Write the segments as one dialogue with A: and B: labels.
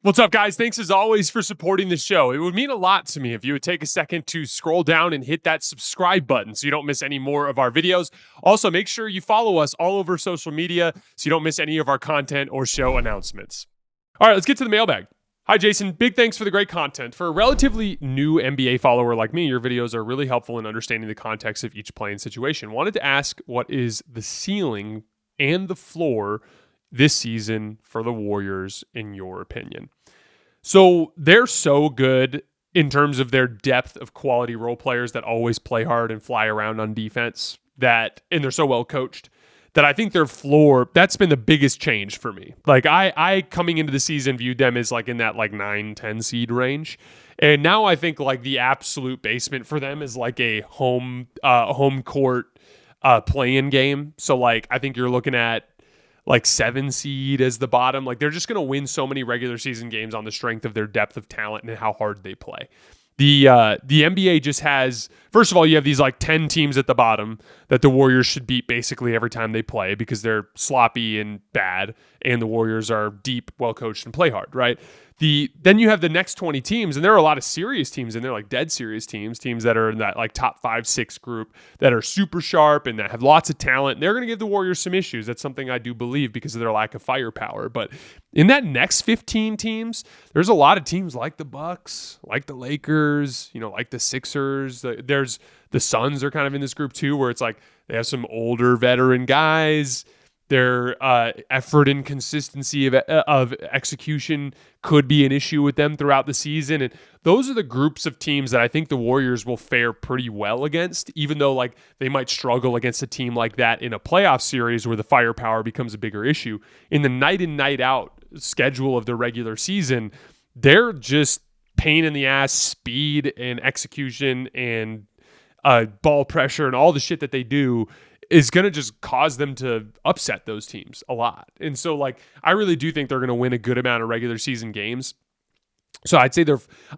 A: What's up, guys? Thanks as always for supporting the show. It would mean a lot to me if you would take a second to scroll down and hit that subscribe button so you don't miss any more of our videos. Also, make sure you follow us all over social media so you don't miss any of our content or show announcements. All right, let's get to the mailbag. Hi, Jason. Big thanks for the great content. For a relatively new NBA follower like me, your videos are really helpful in understanding the context of each play and situation. Wanted to ask, what is the ceiling and the floor this season for the Warriors, in your opinion? So they're so good in terms of their depth of quality role players that always play hard and fly around on defense, and they're so well coached, that I think their floor, that's been the biggest change for me. Like I coming into the season viewed them as like in that like 9-10 seed range. And now I think like the absolute basement for them is like a home court play-in game. So like I think you're looking at like 7 seed as the bottom. Like they're just going to win so many regular season games on the strength of their depth of talent and how hard they play. The NBA just has, first of all, you have these like 10 teams at the bottom that the Warriors should beat basically every time they play because they're sloppy and bad, and the Warriors are deep, well coached, and play hard, right? Then you have the next 20 teams, and there are a lot of serious teams, and they're like dead serious teams that are in that like top 5-6 group that are super sharp and that have lots of talent. And they're going to give the Warriors some issues. That's something I do believe because of their lack of firepower. But in that next 15 teams, there's a lot of teams like the Bucks, like the Lakers, like the Sixers. There's the Suns are kind of in this group too, where it's like they have some older veteran guys. Their effort and consistency of execution could be an issue with them throughout the season. And those are the groups of teams that I think the Warriors will fare pretty well against, even though like they might struggle against a team like that in a playoff series where the firepower becomes a bigger issue. In the night in, night out schedule of the regular season, they're just pain in the ass, speed and execution and ball pressure and all the shit that they do is going to just cause them to upset those teams a lot. And so like, I really do think they're going to win a good amount of regular season games. So I'd say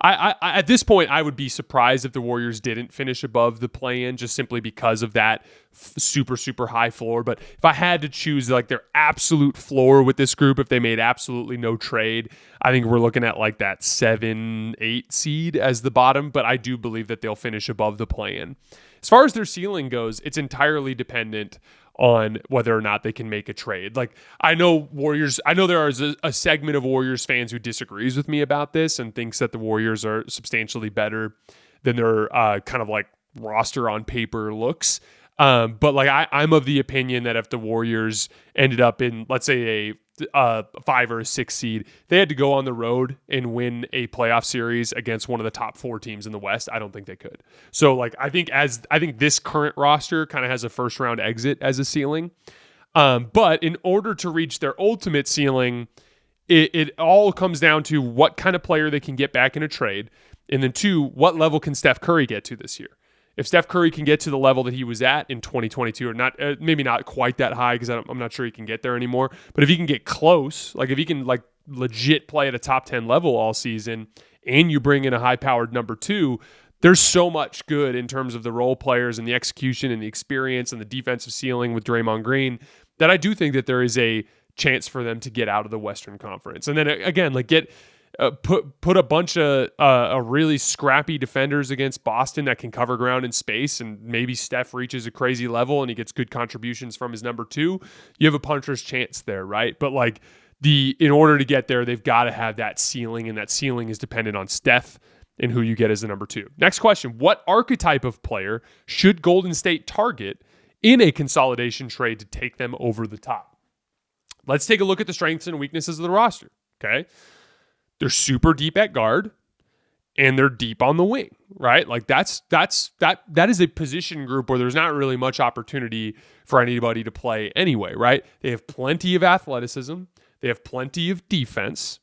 A: I at this point, I would be surprised if the Warriors didn't finish above the play-in just simply because of that super, super high floor. But if I had to choose like their absolute floor with this group, if they made absolutely no trade, I think we're looking at like that 7-8 seed as the bottom. But I do believe that they'll finish above the play-in. As far as their ceiling goes, it's entirely dependent on whether or not they can make a trade. Like I know there is a segment of Warriors fans who disagrees with me about this and thinks that the Warriors are substantially better than their kind of like roster on paper looks. But like I'm of the opinion that if the Warriors ended up in, let's say, a 5 or a 6 seed, they had to go on the road and win a playoff series against one of the top 4 teams in the West, I don't think they could. So like I think this current roster kind of has a first round exit as a ceiling. But in order to reach their ultimate ceiling, it all comes down to what kind of player they can get back in a trade. And then 2, what level can Steph Curry get to this year? If Steph Curry can get to the level that he was at in 2022, or not, maybe not quite that high because I'm not sure he can get there anymore. But if he can get close, like if he can like legit play at a top 10 level all season, and you bring in a high-powered number 2, there's so much good in terms of the role players and the execution and the experience and the defensive ceiling with Draymond Green that I do think that there is a chance for them to get out of the Western Conference. And then again, like put a bunch of really scrappy defenders against Boston that can cover ground in space, and maybe Steph reaches a crazy level and he gets good contributions from his number 2. You have a puncher's chance there, right? But like in order to get there, they've got to have that ceiling, and that ceiling is dependent on Steph and who you get as the number 2. Next question: what archetype of player should Golden State target in a consolidation trade to take them over the top? Let's take a look at the strengths and weaknesses of the roster. Okay. They're super deep at guard, and they're deep on the wing, right? Like that is a position group where there's not really much opportunity for anybody to play anyway, right? They have plenty of athleticism. They have plenty of defense.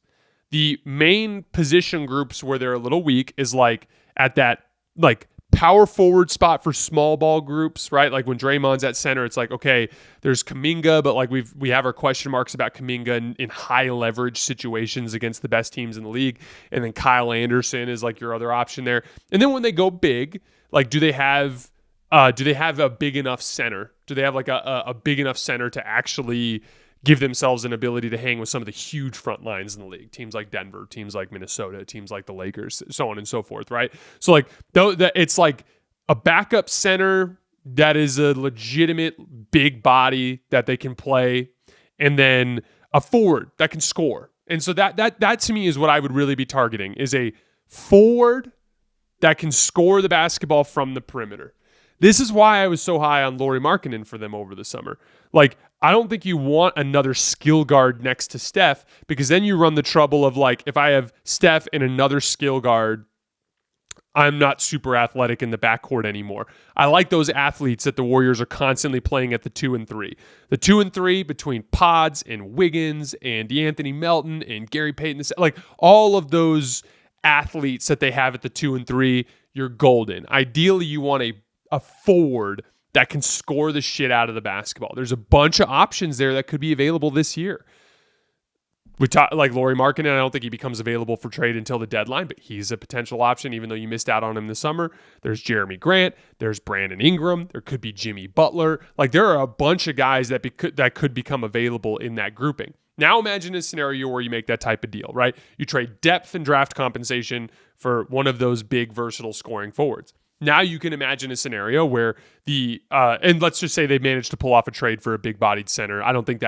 A: The main position groups where they're a little weak is like at that like power forward spot for small ball groups, right? Like when Draymond's at center, it's like, okay, there's Kuminga, but like we have our question marks about Kuminga in high leverage situations against the best teams in the league. And then Kyle Anderson is like your other option there. And then when they go big, like do they have a big enough center? Do they have like a big enough center to actually give themselves an ability to hang with some of the huge front lines in the league. Teams like Denver, teams like Minnesota, teams like the Lakers, so on and so forth, right? So like it's like a backup center that is a legitimate big body that they can play, and then a forward that can score. And so that to me is what I would really be targeting, is a forward that can score the basketball from the perimeter. This is why I was so high on Lauri Markkanen for them over the summer. Like, I don't think you want another skill guard next to Steph, because then you run the trouble of, like, if I have Steph and another skill guard, I'm not super athletic in the backcourt anymore. I like those athletes that the Warriors are constantly playing at the 2 and 3. The 2 and 3 between Pods and Wiggins and DeAnthony Melton and Gary Payton, like all of those athletes that they have at the 2 and 3, you're golden. Ideally, you want a forward that can score the shit out of the basketball. There's a bunch of options there that could be available this year. We talk like Lauri Markkanen. I don't think he becomes available for trade until the deadline, but he's a potential option, even though you missed out on him this summer. There's Jeremy Grant. There's Brandon Ingram. There could be Jimmy Butler. Like, there are a bunch of guys that could become available in that grouping. Now imagine a scenario where you make that type of deal, right? You trade depth and draft compensation for one of those big, versatile scoring forwards. Now you can imagine a scenario where and let's just say they managed to pull off a trade for a big-bodied center. I don't think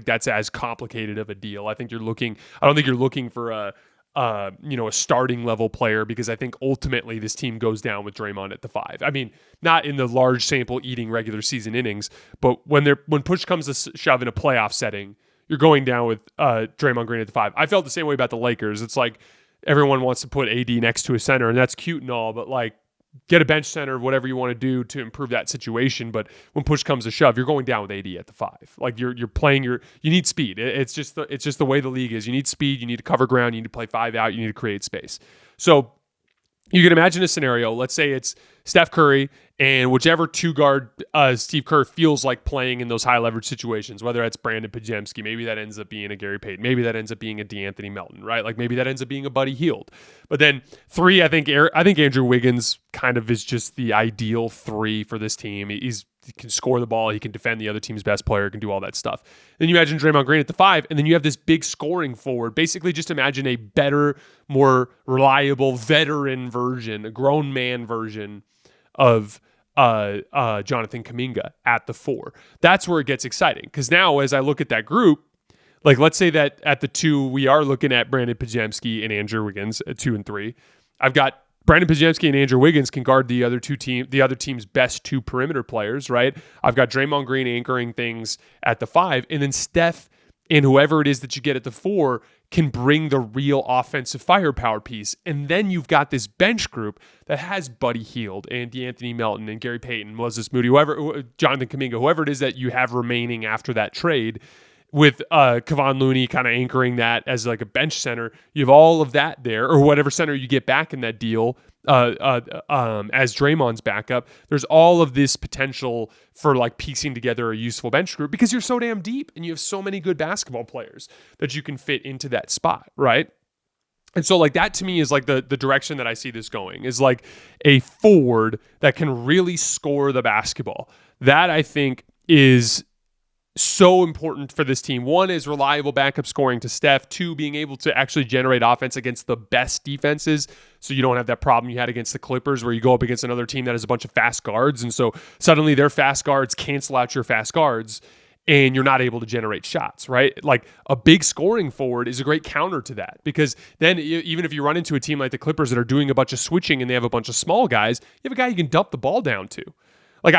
A: that's as complicated of a deal. I don't think you're looking for a starting level player, because I think ultimately this team goes down with Draymond at the 5. I mean, not in the large sample eating regular season innings, but when push comes to shove in a playoff setting, you're going down with Draymond Green at the 5. I felt the same way about the Lakers. It's like everyone wants to put AD next to a center, and that's cute and all, but like, get a bench center, whatever you want to do to improve that situation. But when push comes to shove, you're going down with AD at the 5. Like, you're playing you need speed. It's just the way the league is. You need speed. You need to cover ground. You need to play 5 out. You need to create space. So you can imagine a scenario. Let's say it's Steph Curry and whichever 2-guard Steve Kerr feels like playing in those high leverage situations, whether that's Brandon Podziemski, maybe that ends up being a Gary Payton, maybe that ends up being a DeAnthony Melton, right? Like, maybe that ends up being a Buddy Hield. But then 3, I think Andrew Wiggins kind of is just the ideal 3 for this team. He can score the ball, he can defend the other team's best player, can do all that stuff. Then you imagine Draymond Green at the 5, and then you have this big scoring forward. Basically, just imagine a better, more reliable veteran version, a grown man version of Jonathan Kuminga at the 4. That's where it gets exciting, because now as I look at that group, like, let's say that at the 2 we are looking at Brandon Podziemski and Andrew Wiggins at 2 and 3. I've got Brandon Podziemski and Andrew Wiggins can guard the other team's best 2 perimeter players, right? I've got Draymond Green anchoring things at the 5, and then Steph and whoever it is that you get at the 4 can bring the real offensive firepower piece. And then you've got this bench group that has Buddy Hield and DeAnthony Melton and Gary Payton, Moses Moody, Jonathan Kuminga, whoever it is that you have remaining after that trade, with Kevon Looney kind of anchoring that as like a bench center. You have all of that there, or whatever center you get back in that deal as Draymond's backup. There's all of this potential for like piecing together a useful bench group, because you're so damn deep and you have so many good basketball players that you can fit into that spot, right? And so like that to me is like the direction that I see this going, is like a forward that can really score the basketball. That I think is so important for this team. 1 is reliable backup scoring to Steph. 2, being able to actually generate offense against the best defenses, so you don't have that problem you had against the Clippers where you go up against another team that has a bunch of fast guards, and so suddenly their fast guards cancel out your fast guards and you're not able to generate shots, right? Like, a big scoring forward is a great counter to that, because then even if you run into a team like the Clippers that are doing a bunch of switching and they have a bunch of small guys, you have a guy you can dump the ball down to. Like,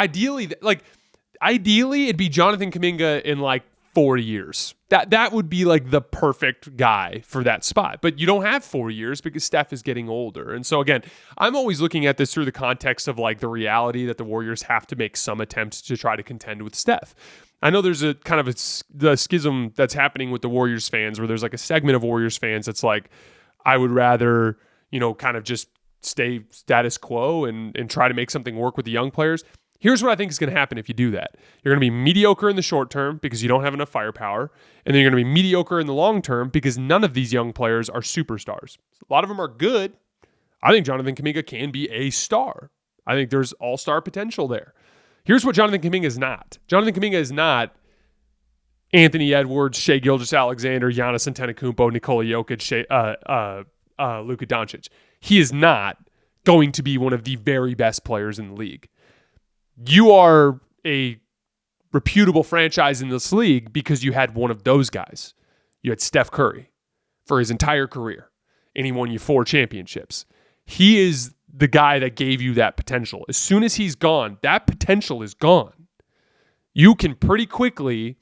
A: Ideally, it'd be Jonathan Kuminga in like 4 years. That would be like the perfect guy for that spot. But you don't have 4 years because Steph is getting older. And so again, I'm always looking at this through the context of like the reality that the Warriors have to make some attempts to try to contend with Steph. I know there's a kind of the schism that's happening with the Warriors fans, where there's like a segment of Warriors fans that's like, I would rather, kind of just stay status quo and try to make something work with the young players. Here's what I think is going to happen if you do that. You're going to be mediocre in the short term because you don't have enough firepower, and then you're going to be mediocre in the long term because none of these young players are superstars. A lot of them are good. I think Jonathan Kuminga can be a star. I think there's all-star potential there. Here's what Jonathan Kuminga is not. Jonathan Kuminga is not Anthony Edwards, Shai Gilgeous-Alexander, Giannis Antetokounmpo, Nikola Jokic, Luka Doncic. He is not going to be one of the very best players in the league. You are a reputable franchise in this league because you had one of those guys. You had Steph Curry for his entire career, and he won you 4 championships. He is the guy that gave you that potential. As soon as he's gone, that potential is gone. You can pretty quickly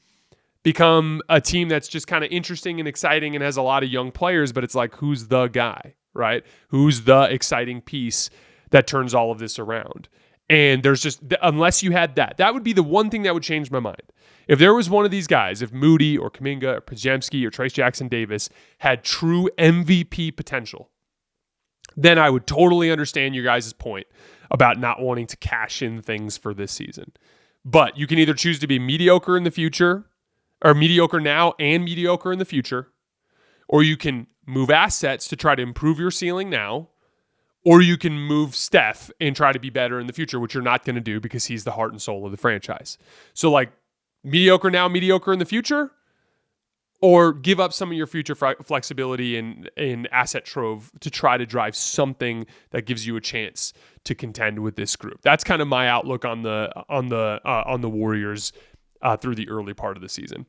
A: become a team that's just kind of interesting and exciting and has a lot of young players, but it's like, who's the guy, right? Who's the exciting piece that turns all of this around? And there's just, unless you had that would be the one thing that would change my mind. If there was one of these guys, if Moody or Kuminga or Podziemski or Trace Jackson-Davis had true MVP potential, then I would totally understand your guys' point about not wanting to cash in things for this season. But you can either choose to be mediocre in the future, or mediocre now and mediocre in the future, or you can move assets to try to improve your ceiling now, or you can move Steph and try to be better in the future, which you're not going to do because he's the heart and soul of the franchise. So like mediocre now, mediocre in the future, or give up some of your future flexibility in asset trove to try to drive something that gives you a chance to contend with this group. That's kind of my outlook on the Warriors through the early part of the season.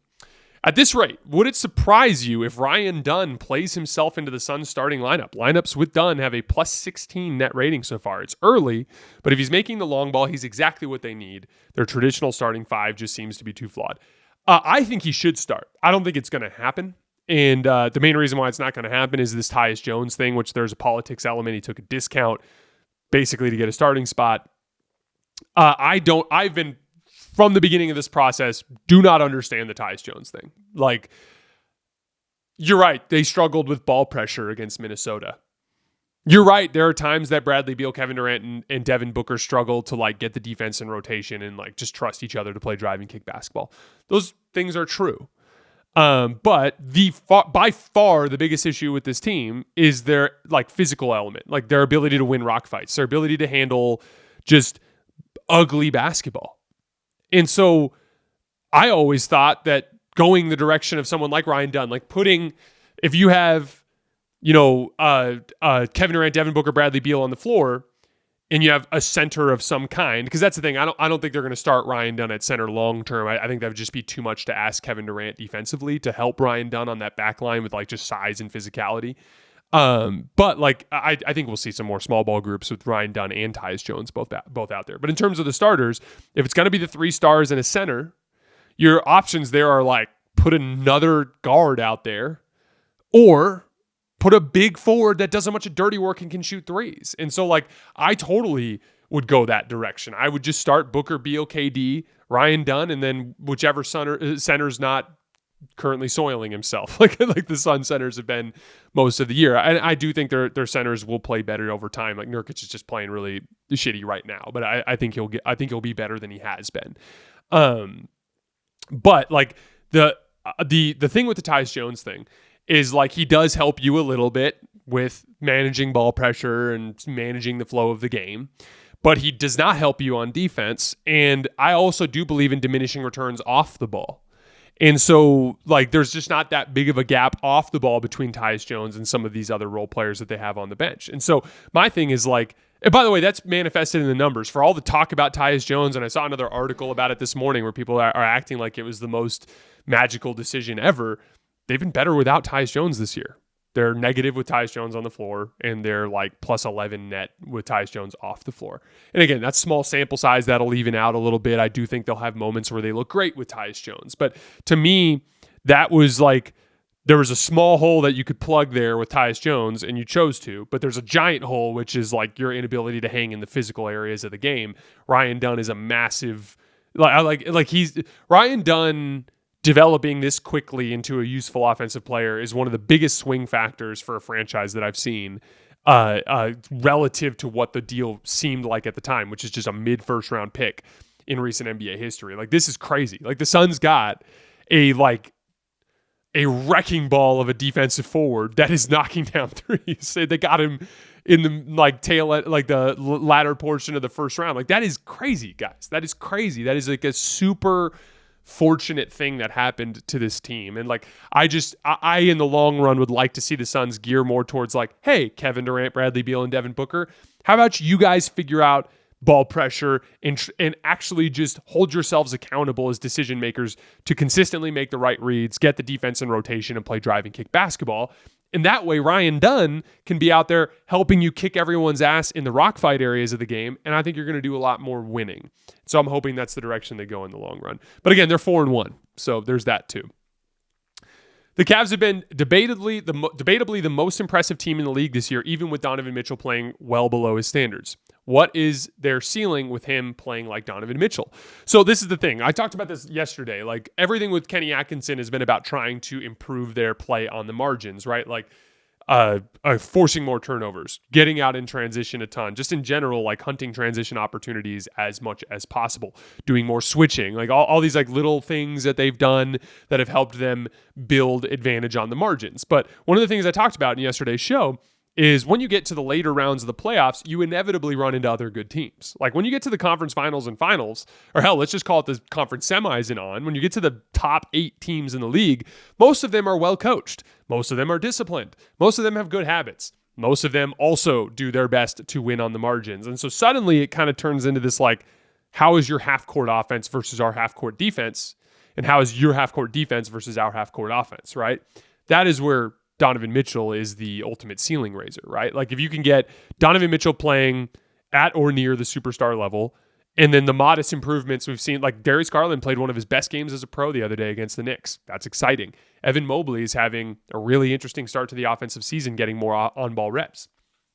A: At this rate, would it surprise you if Ryan Dunn plays himself into the Suns starting lineup? Lineups with Dunn have a plus 16 net rating so far. It's early, but if he's making the long ball, he's exactly what they need. Their traditional starting 5 just seems to be too flawed. I think he should start. I don't think it's going to happen. And the main reason why it's not going to happen is this Tyus Jones thing, which there's a politics element. He took a discount basically to get a starting spot. I've been, from the beginning of this process, do not understand the Tyus Jones thing. Like, you're right. They struggled with ball pressure against Minnesota. You're right. There are times that Bradley Beal, Kevin Durant, and Devin Booker struggle to like get the defense in rotation and like just trust each other to play drive and kick basketball. Those things are true. But by far the biggest issue with this team is their like physical element, like their ability to win rock fights, their ability to handle just ugly basketball. And so I always thought that going the direction of someone like Ryan Dunn, like if you have, Kevin Durant, Devin Booker, Bradley Beal on the floor, and you have a center of some kind, because that's the thing. I don't think they're going to start Ryan Dunn at center long term. I think that would just be too much to ask Kevin Durant defensively to help Ryan Dunn on that back line with like just size and physicality. But like I think we'll see some more small ball groups with Ryan Dunn and Tyus Jones both out there. But in terms of the starters, if it's going to be the 3 stars and a center, your options there are like put another guard out there, or put a big forward that does a bunch of dirty work and can shoot threes. And so like I totally would go that direction. I would just start Booker, Beal, KD, Ryan Dunn, and then whichever center's not currently soiling himself, like the Sun centers have been most of the year. I do think their centers will play better over time. Like Nurkic is just playing really shitty right now, but I think he'll be better than he has been. But like the thing with the Tyus Jones thing is like he does help you a little bit with managing ball pressure and managing the flow of the game, but he does not help you on defense. And I also do believe in diminishing returns off the ball. And so like there's just not that big of a gap off the ball between Tyus Jones and some of these other role players that they have on the bench. And so my thing is like, and by the way, that's manifested in the numbers. For all the talk about Tyus Jones, and I saw another article about it this morning where people are acting like it was the most magical decision ever. They've been better without Tyus Jones this year. They're negative with Tyus Jones on the floor, and they're like plus 11 net with Tyus Jones off the floor. And again, that's small sample size. That'll even out a little bit. I do think they'll have moments where they look great with Tyus Jones. But to me, that was like, there was a small hole that you could plug there with Tyus Jones, and you chose to. But there's a giant hole, which is like your inability to hang in the physical areas of the game. Ryan Dunn is a massive, Ryan Dunn developing this quickly into a useful offensive player is one of the biggest swing factors for a franchise that I've seen relative to what the deal seemed like at the time, which is just a mid-first round pick in recent NBA history. Like, this is crazy. Like, the Suns got a wrecking ball of a defensive forward that is knocking down threes. They got him in the latter portion of the first round. Like, that is crazy, guys. That is crazy. That is like a super fortunate thing that happened to this team. And like, I in the long run would like to see the Suns gear more towards like, hey, Kevin Durant, Bradley Beal, and Devin Booker, how about you guys figure out ball pressure and actually just hold yourselves accountable as decision makers to consistently make the right reads, get the defense in rotation, and play drive and kick basketball. And that way, Ryan Dunn can be out there helping you kick everyone's ass in the rock fight areas of the game. And I think you're going to do a lot more winning. So I'm hoping that's the direction they go in the long run. But again, they're 4-1. So there's that too. The Cavs have been debatably the most impressive team in the league this year, even with Donovan Mitchell playing well below his standards. What is their ceiling with him playing like Donovan Mitchell? So this is the thing. I talked about this yesterday. Like, everything with Kenny Atkinson has been about trying to improve their play on the margins, right? Like forcing more turnovers, getting out in transition a ton, just in general, like hunting transition opportunities as much as possible, doing more switching, like all these like little things that they've done that have helped them build advantage on the margins. But one of the things I talked about in yesterday's show is when you get to the later rounds of the playoffs, you inevitably run into other good teams. Like when you get to the conference finals and finals, or hell, let's just call it the conference semis and on, when you get to the top 8 teams in the league, most of them are well coached. Most of them are disciplined. Most of them have good habits. Most of them also do their best to win on the margins. And so suddenly it kind of turns into this like, how is your half-court offense versus our half-court defense? And how is your half-court defense versus our half-court offense, right? That is where Donovan Mitchell is the ultimate ceiling raiser, right? Like if you can get Donovan Mitchell playing at or near the superstar level, and then the modest improvements we've seen, like Darius Garland played one of his best games as a pro the other day against the Knicks. That's exciting. Evan Mobley is having a really interesting start to the offensive season, getting more on-ball reps.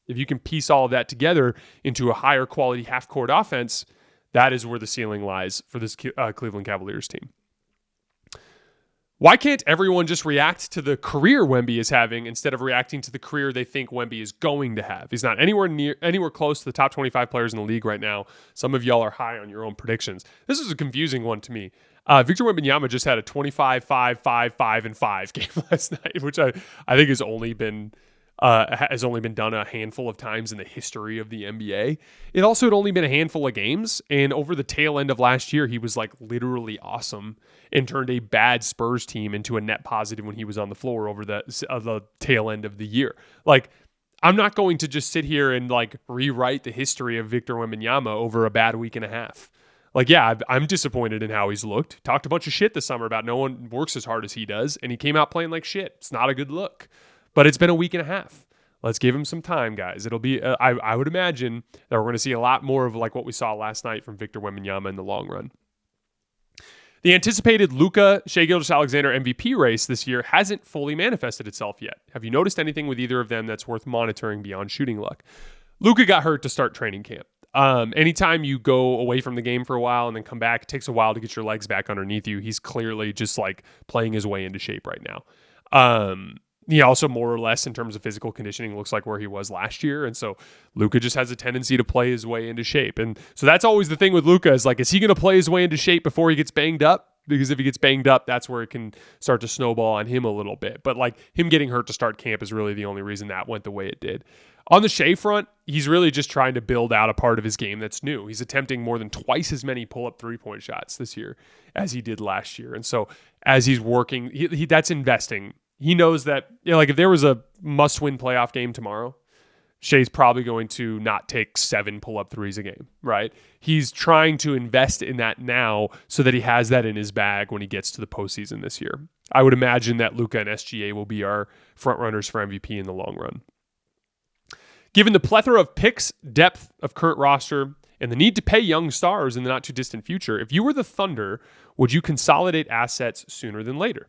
A: If you can piece all of that together into a higher quality half-court offense, that is where the ceiling lies for this Cleveland Cavaliers team. Why can't everyone just react to the career Wemby is having instead of reacting to the career they think Wemby is going to have? He's not anywhere close to the top 25 players in the league right now. Some of y'all are high on your own predictions. This is a confusing one to me. Victor Wembanyama just had a 25, 5, 5, 5, and 5 game last night, which I think has only been done a handful of times in the history of the NBA. It also had only been a handful of games, and over the tail end of last year, he was like literally awesome and turned a bad Spurs team into a net positive when he was on the floor over the tail end of the year. Like, I'm not going to just sit here and like rewrite the history of Victor Wembanyama over a bad week and a half. Like, yeah, I'm disappointed in how he's looked. Talked a bunch of shit this summer about no one works as hard as he does, and he came out playing like shit. It's not a good look. But it's been a week and a half. Let's give him some time, guys. It'll be, I would imagine that we're going to see a lot more of like what we saw last night from Victor Wembanyama in the long run. The anticipated Luka Shai Gilgeous-Alexander MVP race this year hasn't fully manifested itself yet. Have you noticed anything with either of them that's worth monitoring beyond shooting luck? Luka got hurt to start training camp. Anytime you go away from the game for a while and then come back, it takes a while to get your legs back underneath you. He's clearly just like playing his way into shape right now. He also more or less in terms of physical conditioning looks like where he was last year. And so Luka just has a tendency to play his way into shape. And so that's always the thing with Luka is like, is he going to play his way into shape before he gets banged up? Because if he gets banged up, that's where it can start to snowball on him a little bit. But like him getting hurt to start camp is really the only reason that went the way it did. On the Shai front, he's really just trying to build out a part of his game that's new. He's attempting more than twice as many pull-up three-point shots this year as he did last year. And so as he's working, he that's investing. He knows that, you know, like if there was a must-win playoff game tomorrow, Shai's probably going to not take 7 pull-up threes a game, right? He's trying to invest in that now so that he has that in his bag when he gets to the postseason this year. I would imagine that Luka and SGA will be our front runners for MVP in the long run. Given the plethora of picks, depth of current roster, and the need to pay young stars in the not-too-distant future, if you were the Thunder, would you consolidate assets sooner than later?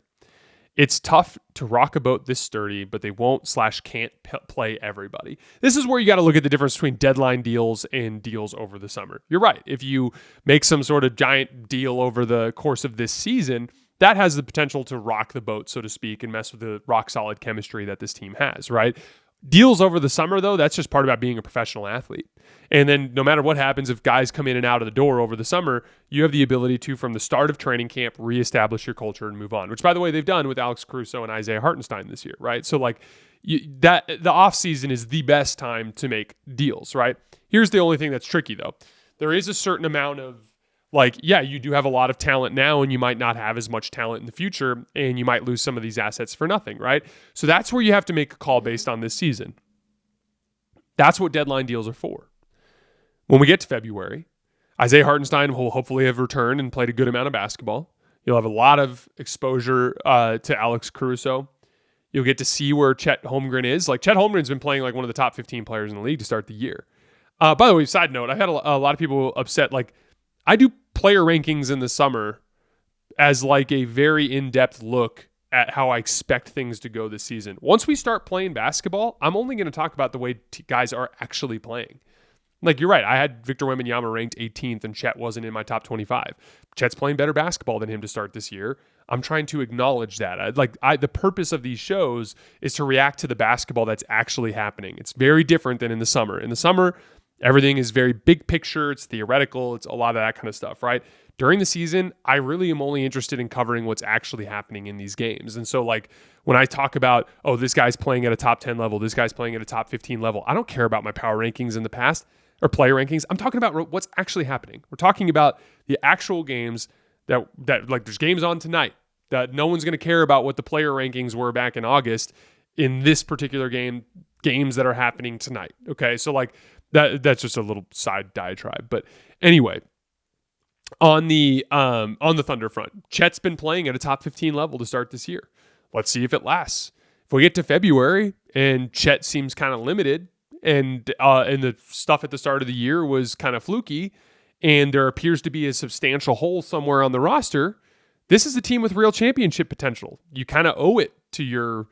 A: It's tough to rock a boat this sturdy, but they won't/can't play everybody. This is where you got to look at the difference between deadline deals and deals over the summer. You're right. If you make some sort of giant deal over the course of this season, that has the potential to rock the boat, so to speak, and mess with the rock-solid chemistry that this team has, right? Deals over the summer, though, that's just part about being a professional athlete. And then no matter what happens, if guys come in and out of the door over the summer, you have the ability to, from the start of training camp, reestablish your culture and move on, which, by the way, they've done with Alex Caruso and Isaiah Hartenstein this year, right? So, like, the offseason is the best time to make deals, right? Here's the only thing that's tricky, though. There is a certain amount of, Like, yeah, you do have a lot of talent now, and you might not have as much talent in the future, and you might lose some of these assets for nothing, right? So that's where you have to make a call based on this season. That's what deadline deals are for. When we get to February, Isaiah Hartenstein will hopefully have returned and played a good amount of basketball. You'll have a lot of exposure to Alex Caruso. You'll get to see where Chet Holmgren is. Like, Chet Holmgren's been playing like one of the top 15 players in the league to start the year. By the way, side note, I've had a lot of people upset. Like, I do player rankings in the summer as like a very in-depth look at how I expect things to go this season. Once we start playing basketball, I'm only going to talk about the way guys are actually playing. Like, you're right. I had Victor Wembanyama ranked 18th and Chet wasn't in my top 25. Chet's playing better basketball than him to start this year. I'm trying to acknowledge that. The purpose of these shows is to react to the basketball that's actually happening. It's very different than in the summer. In the summer, everything is very big picture. It's theoretical. It's a lot of that kind of stuff, right? During the season, I really am only interested in covering what's actually happening in these games. And so, like, when I talk about, oh, this guy's playing at a top 10 level, this guy's playing at a top 15 level, I don't care about my power rankings in the past or player rankings. I'm talking about what's actually happening. We're talking about the actual games that like, there's games on tonight that no one's going to care about what the player rankings were back in August in this particular games that are happening tonight. Okay. So, like, that's just a little side diatribe. But anyway, on the Thunder front, Chet's been playing at a top 15 level to start this year. Let's see if it lasts. If we get to February and Chet seems kind of limited, and the stuff at the start of the year was kind of fluky, and there appears to be a substantial hole somewhere on the roster, this is a team with real championship potential. You kind of owe it to your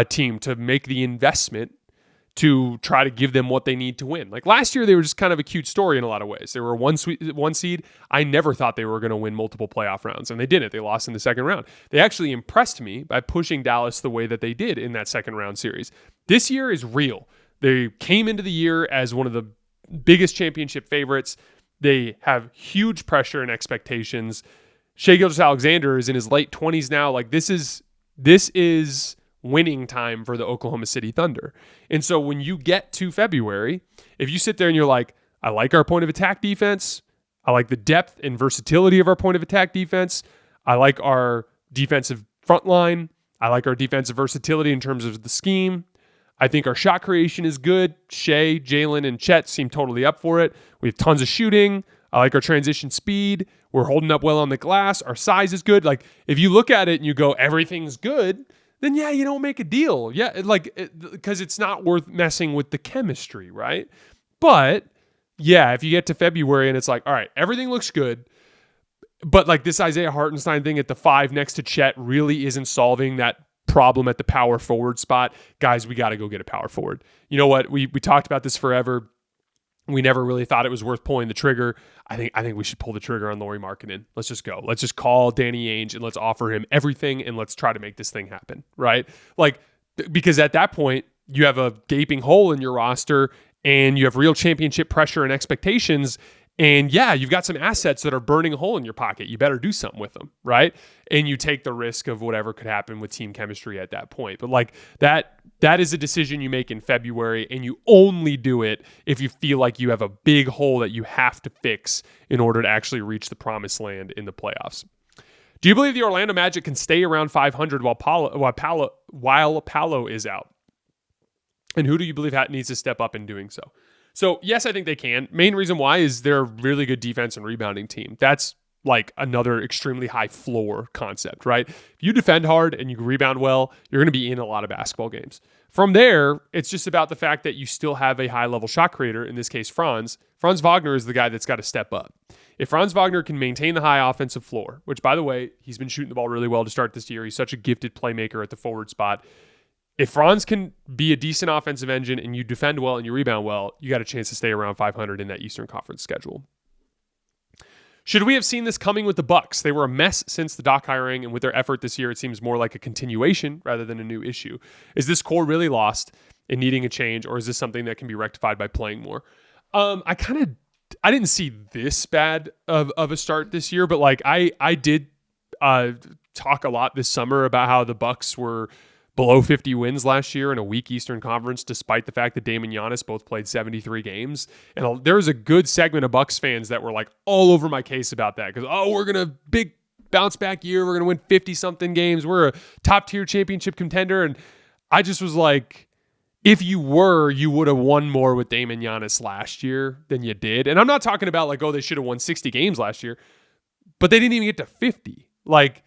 A: team to make the investment to try to give them what they need to win. Like, last year, they were just kind of a cute story in a lot of ways. They were one seed. I never thought they were going to win multiple playoff rounds, and they didn't. They lost in the second round. They actually impressed me by pushing Dallas the way that they did in that second round series. This year is real. They came into the year as one of the biggest championship favorites. They have huge pressure and expectations. Shai Gilgeous-Alexander is in his late 20s now. Like, this is winning time for the Oklahoma City Thunder. And so when you get to February, if you sit there and you're like, I like our point of attack defense, I like the depth and versatility of our point of attack defense, I like our defensive front line, I like our defensive versatility in terms of the scheme, I think our shot creation is good. Shai, Jalen, and Chet seem totally up for it. We have tons of shooting. I like our transition speed. We're holding up well on the glass. Our size is good. Like, if you look at it and you go, everything's good, then yeah, you don't make a deal. Yeah, because it's not worth messing with the chemistry, right? But yeah, if you get to February and it's like, all right, everything looks good, but like this Isaiah Hartenstein thing at the 5 next to Chet really isn't solving that problem at the power forward spot. Guys, we got to go get a power forward. You know what? We talked about this forever. We never really thought it was worth pulling the trigger. I think we should pull the trigger on Lauri Markkanen. Let's just go. Let's just call Danny Ainge and let's offer him everything and let's try to make this thing happen, right? Like, because at that point, you have a gaping hole in your roster and you have real championship pressure and expectations. And yeah, you've got some assets that are burning a hole in your pocket. You better do something with them, right? And you take the risk of whatever could happen with team chemistry at that point. But like that is a decision you make in February, and you only do it if you feel like you have a big hole that you have to fix in order to actually reach the promised land in the playoffs. Do you believe the Orlando Magic can stay around 500 while Paolo is out? And who do you believe needs to step up in doing so? So, yes, I think they can. Main reason why is they're a really good defense and rebounding team. That's like another extremely high floor concept, right? If you defend hard and you rebound well, you're going to be in a lot of basketball games. From there, it's just about the fact that you still have a high-level shot creator, in this case, Franz. Franz Wagner is the guy that's got to step up. If Franz Wagner can maintain the high offensive floor, which, by the way, he's been shooting the ball really well to start this year. He's such a gifted playmaker at the forward spot. If Franz can be a decent offensive engine and you defend well and you rebound well, you got a chance to stay around 500 in that Eastern Conference schedule. Should we have seen this coming with the Bucks? They were a mess since the Doc hiring, and with their effort this year, it seems more like a continuation rather than a new issue. Is this core really lost and needing a change, or is this something that can be rectified by playing more? I didn't see this bad of a start this year, but like I did talk a lot this summer about how the Bucks were below 50 wins last year in a weak Eastern Conference, despite the fact that Dame and Giannis both played 73 games. And there was a good segment of Bucks fans that were like all over my case about that because, we're going to big bounce back year. We're going to win 50-something games. We're a top-tier championship contender. And I just was like, if you would have won more with Dame and Giannis last year than you did. And I'm not talking about like, they should have won 60 games last year, but they didn't even get to 50. Like,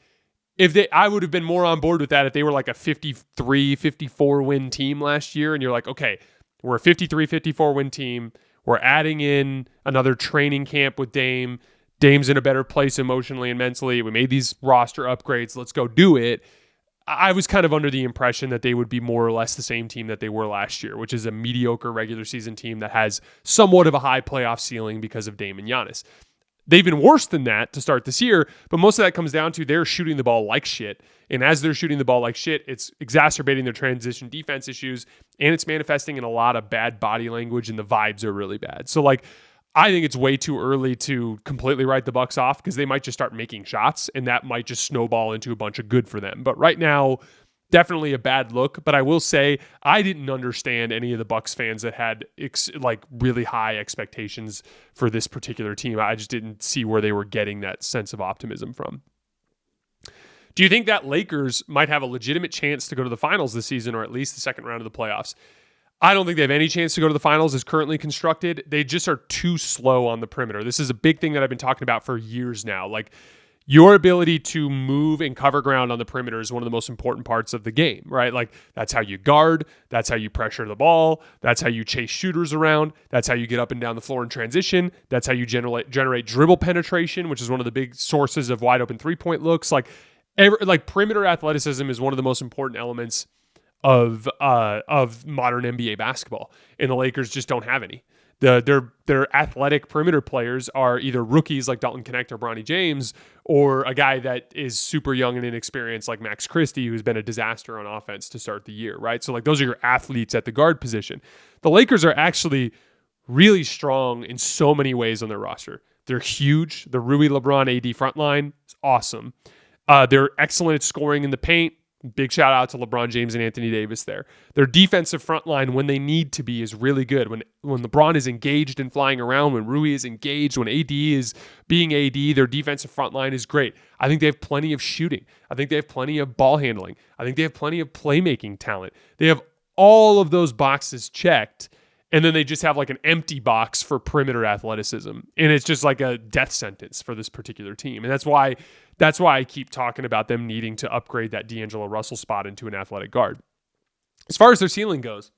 A: I would have been more on board with that if they were like a 53, 54 win team last year. And you're like, okay, we're a 53, 54 win team. We're adding in another training camp with Dame. Dame's in a better place emotionally and mentally. We made these roster upgrades. Let's go do it. I was kind of under the impression that they would be more or less the same team that they were last year, which is a mediocre regular season team that has somewhat of a high playoff ceiling because of Dame and Giannis. They've been worse than that to start this year, but most of that comes down to they're shooting the ball like shit. And as they're shooting the ball like shit, it's exacerbating their transition defense issues, and it's manifesting in a lot of bad body language, and the vibes are really bad. So, like, I think it's way too early to completely write the Bucks off because they might just start making shots, and that might just snowball into a bunch of good for them. But right now, definitely a bad look. But I will say I didn't understand any of the Bucks fans that had really high expectations for this particular team. I just didn't see where they were getting that sense of optimism from. Do you think that Lakers might have a legitimate chance to go to the finals this season, or at least the second round of the playoffs? I don't think they have any chance to go to the finals as currently constructed. They just are too slow on the perimeter. This is a big thing that I've been talking about for years now. Like, your ability to move and cover ground on the perimeter is one of the most important parts of the game, right? Like, that's how you guard. That's how you pressure the ball. That's how you chase shooters around. That's how you get up and down the floor in transition. That's how you generate dribble penetration, which is one of the big sources of wide open three-point looks. Like perimeter athleticism is one of the most important elements of modern NBA basketball, and the Lakers just don't have any. Their athletic perimeter players are either rookies like Dalton Knecht or Bronny James, or a guy that is super young and inexperienced like Max Christie, who's been a disaster on offense to start the year, right? So like those are your athletes at the guard position. The Lakers are actually really strong in so many ways on their roster. They're huge. The Rui, LeBron, AD front line is awesome. They're excellent at scoring in the paint. Big shout out to LeBron James and Anthony Davis there. Their defensive front line, when they need to be, is really good. When LeBron is engaged and flying around, when Rui is engaged, when AD is being AD, their defensive front line is great. I think they have plenty of shooting. I think they have plenty of ball handling. I think they have plenty of playmaking talent. They have all of those boxes checked, and then they just have like an empty box for perimeter athleticism. And it's just like a death sentence for this particular team. And that's why I keep talking about them needing to upgrade that D'Angelo Russell spot into an athletic guard. As far as their ceiling goes,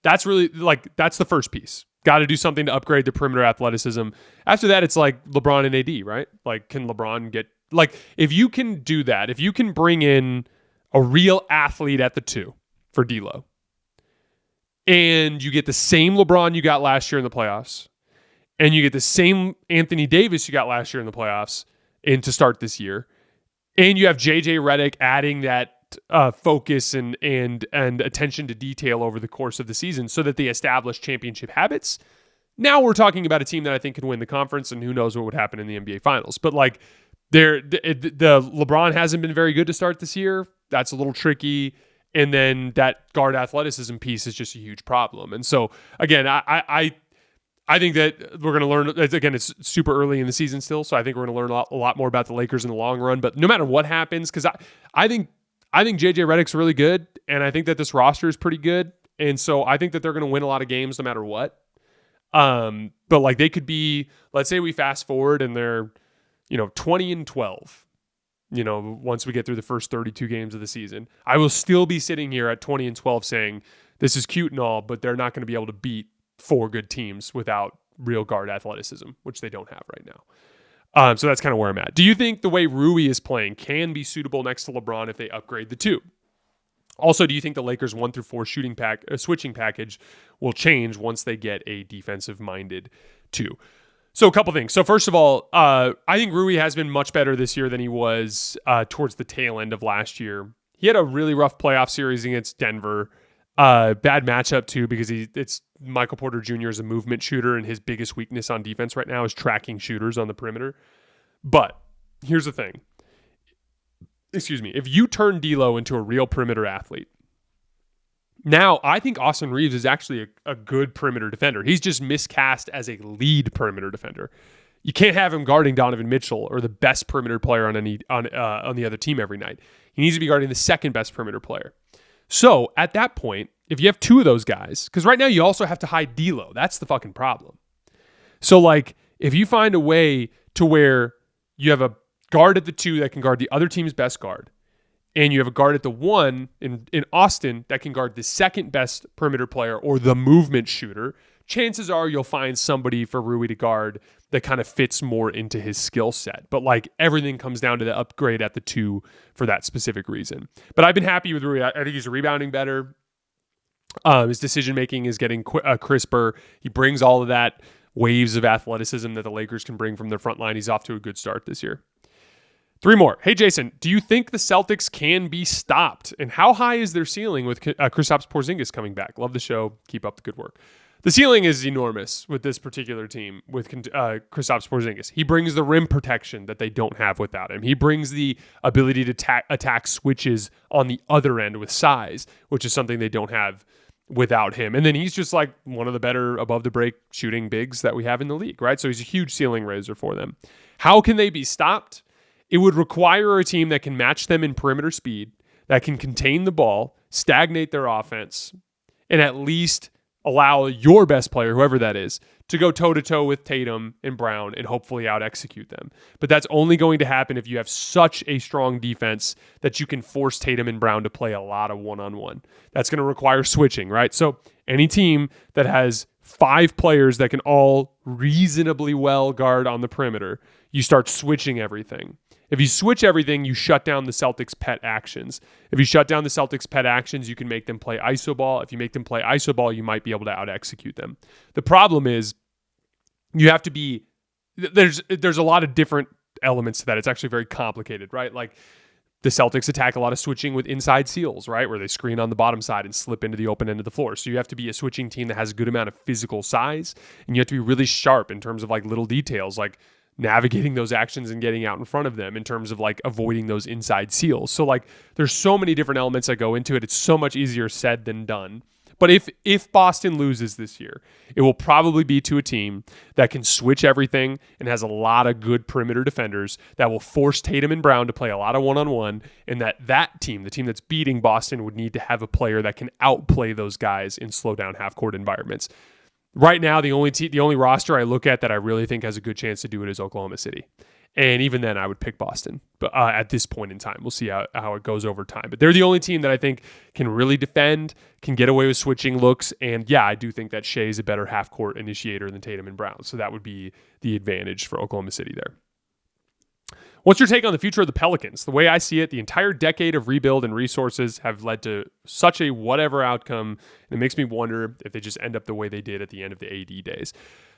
A: that's really that's the first piece. Got to do something to upgrade the perimeter athleticism. After that, it's like LeBron and AD, right? Like, can LeBron get, if you can do that, if you can bring in a real athlete at the two for D'Lo, and you get the same LeBron you got last year in the playoffs, and you get the same Anthony Davis you got last year in the playoffs, and to start this year, and you have JJ Redick adding that focus and attention to detail over the course of the season so that they establish championship habits. Now we're talking about a team that I think can win the conference, and who knows what would happen in the NBA Finals. But the LeBron hasn't been very good to start this year. That's a little tricky. And then that guard athleticism piece is just a huge problem. And so, again, I think that we're going to learn, again, it's super early in the season still, so I think we're going to learn a lot more about the Lakers in the long run. But no matter what happens, because I think JJ Redick's really good, and I think that this roster is pretty good. And so I think that they're going to win a lot of games no matter what. But they could be, let's say we fast forward and they're, 20-12. Once we get through the first 32 games of the season, I will still be sitting here at 20-12 saying this is cute and all, but they're not going to be able to beat 4 good teams without real guard athleticism, which they don't have right now. So that's kind of where I'm at. Do you think the way Rui is playing can be suitable next to LeBron if they upgrade the two? Also, do you think the Lakers 1-4 switching package will change once they get a defensive-minded two? So a couple things. So first of all, I think Rui has been much better this year than he was towards the tail end of last year. He had a really rough playoff series against Denver. Bad matchup too, because it's Michael Porter Jr. is a movement shooter, and his biggest weakness on defense right now is tracking shooters on the perimeter. But here's the thing. if you turn D'Lo into a real perimeter athlete, now I think Austin Reeves is actually a good perimeter defender. He's just miscast as a lead perimeter defender. You can't have him guarding Donovan Mitchell or the best perimeter player on the other team every night. He needs to be guarding the second best perimeter player. So at that point, if you have two of those guys, because right now you also have to hide D'Lo. That's the fucking problem. So like if you find a way to where you have a guard at the 2 that can guard the other team's best guard, and you have a guard at the 1 in Austin that can guard the second best perimeter player or the movement shooter, chances are you'll find somebody for Rui to guard that kind of fits more into his skill set. But like everything comes down to the upgrade at the 2 for that specific reason. But I've been happy with Rui. I think he's rebounding better. His decision-making is getting crisper. He brings all of that waves of athleticism that the Lakers can bring from their front line. He's off to a good start this year. 3 more. Hey, Jason, do you think the Celtics can be stopped? And how high is their ceiling with Kristaps Porzingis coming back? Love the show. Keep up the good work. The ceiling is enormous with this particular team with Kristaps Porzingis. He brings the rim protection that they don't have without him. He brings the ability to attack switches on the other end with size, which is something they don't have without him. And then he's just like one of the better above the break shooting bigs that we have in the league, right? So he's a huge ceiling raiser for them. How can they be stopped? It would require a team that can match them in perimeter speed, that can contain the ball, stagnate their offense, and at least allow your best player, whoever that is, to go toe-to-toe with Tatum and Brown and hopefully out-execute them. But that's only going to happen if you have such a strong defense that you can force Tatum and Brown to play a lot of one-on-one. That's going to require switching, right? So any team that has 5 players that can all reasonably well guard on the perimeter, you start switching everything. If you switch everything, you shut down the Celtics' pet actions. If you shut down the Celtics' pet actions, you can make them play iso ball. If you make them play iso ball, you might be able to out-execute them. The problem is you have to be – there's a lot of different elements to that. It's actually very complicated, right? Like the Celtics attack a lot of switching with inside seals, right, where they screen on the bottom side and slip into the open end of the floor. So you have to be a switching team that has a good amount of physical size, and you have to be really sharp in terms of like little details, like – navigating those actions and getting out in front of them in terms of like avoiding those inside seals. So like there's so many different elements that go into it. It's so much easier said than done. But if Boston loses this year, it will probably be to a team that can switch everything and has a lot of good perimeter defenders that will force Tatum and Brown to play a lot of one-on-one, and that team, the team that's beating Boston, would need to have a player that can outplay those guys in slow down half-court environments. Right now, the only roster I look at that I really think has a good chance to do it is Oklahoma City. And even then, I would pick Boston. But at this point in time, we'll see how it goes over time. But they're the only team that I think can really defend, can get away with switching looks. And yeah, I do think that Shea is a better half-court initiator than Tatum and Brown. So that would be the advantage for Oklahoma City there. What's your take on the future of the Pelicans? The way I see it, the entire decade of rebuild and resources have led to such a whatever outcome, and it makes me wonder if they just end up the way they did at the end of the AD days.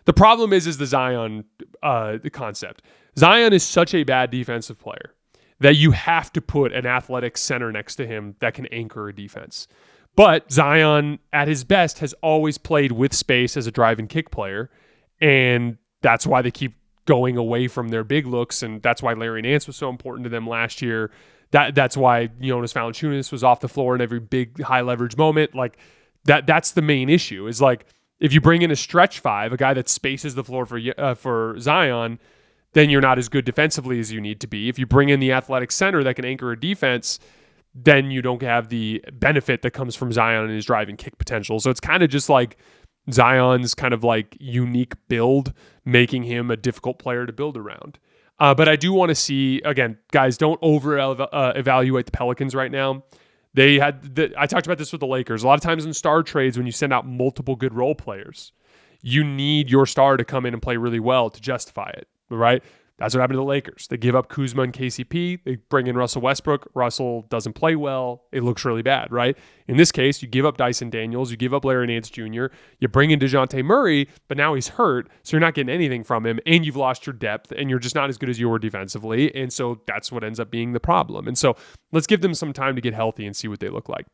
A: The problem is the Zion the concept. Zion is such a bad defensive player that you have to put an athletic center next to him that can anchor a defense. But Zion, at his best, has always played with space as a drive and kick player, and that's why they keep going away from their big looks, and that's why Larry Nance was so important to them last year. That's why Jonas Valanciunas was off the floor in every big high leverage moment. Like that's the main issue. Is like if you bring in a stretch 5, a guy that spaces the floor for Zion, then you're not as good defensively as you need to be. If you bring in the athletic center that can anchor a defense, then you don't have the benefit that comes from Zion and his drive and kick potential. So it's kind of just like Zion's kind of like unique build, making him a difficult player to build around. But I do want to see, again, guys, don't evaluate the Pelicans right now. I talked about this with the Lakers. A lot of times in star trades, when you send out multiple good role players, you need your star to come in and play really well to justify it, right? That's what happened to the Lakers. They give up Kuzma and KCP. They bring in Russell Westbrook. Russell doesn't play well. It looks really bad, right? In this case, you give up Dyson Daniels. You give up Larry Nance Jr. You bring in DeJounte Murray, but now he's hurt, so you're not getting anything from him, and you've lost your depth, and you're just not as good as you were defensively, and so that's what ends up being the problem. And so let's give them some time to get healthy and see what they look like.